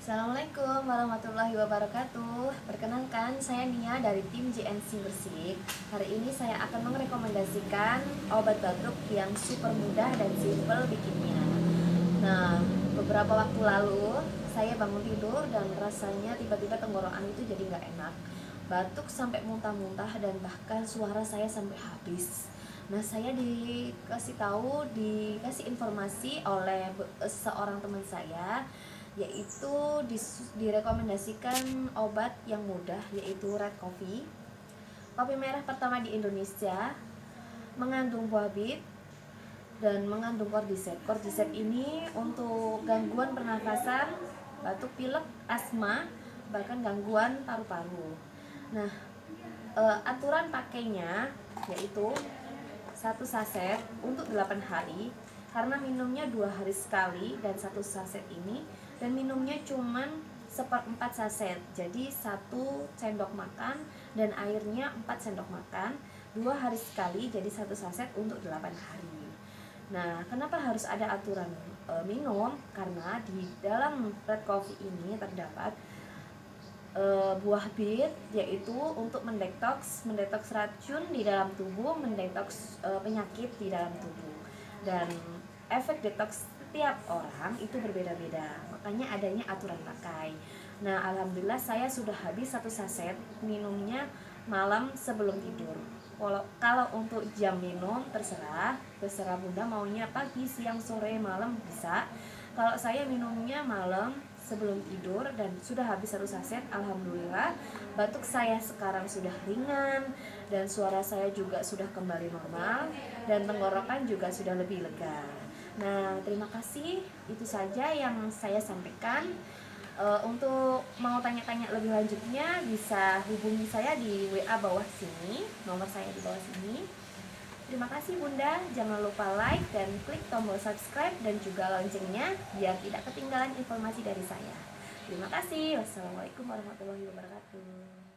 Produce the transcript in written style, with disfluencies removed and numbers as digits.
Assalamualaikum warahmatullahi wabarakatuh. Perkenalkan, saya Nia dari tim JNC Bersih. Hari ini saya akan merekomendasikan obat batuk yang super mudah dan simple bikinnya. Nah, beberapa waktu lalu saya bangun tidur dan rasanya tiba-tiba tenggorokan itu jadi nggak enak. Batuk sampai muntah-muntah dan bahkan suara saya sampai habis. Nah, saya dikasih informasi oleh seorang teman saya, yaitu direkomendasikan obat yang mudah, yaitu red coffee. Kopi merah pertama di Indonesia, mengandung buah bit dan mengandung cordyceps. Cordyceps ini untuk gangguan pernafasan, batuk pilek, asma, bahkan gangguan paru-paru. Nah, aturan pakainya yaitu 1 saset untuk 8 hari, karena minumnya 2 hari sekali, dan 1 saset ini dan minumnya cuman 1/4 saset, jadi 1 sendok makan dan airnya 4 sendok makan, 2 hari sekali, jadi 1 saset untuk 8 hari. Nah, kenapa harus ada aturan minum? Karena di dalam red coffee ini terdapat buah bit, yaitu untuk mendetoks racun di dalam tubuh, mendetoks penyakit di dalam tubuh. Dan efek detoks setiap orang itu berbeda-beda, makanya adanya aturan pakai. Nah, alhamdulillah saya sudah habis 1 saset, minumnya malam sebelum tidur. Kalau untuk jam minum terserah bunda maunya pagi, siang, sore, malam bisa. Kalau saya minumnya malam sebelum tidur dan sudah habis 1 saset, alhamdulillah batuk saya sekarang sudah ringan dan suara saya juga sudah kembali normal dan tenggorokan juga sudah lebih lega. Nah, terima kasih, itu saja yang saya sampaikan. Untuk mau tanya-tanya lebih lanjutnya bisa hubungi saya di WA bawah sini, nomor saya di bawah sini. Terima kasih Bunda, jangan lupa like dan klik tombol subscribe dan juga loncengnya biar tidak ketinggalan informasi dari saya. Terima kasih. Wassalamualaikum warahmatullahi wabarakatuh.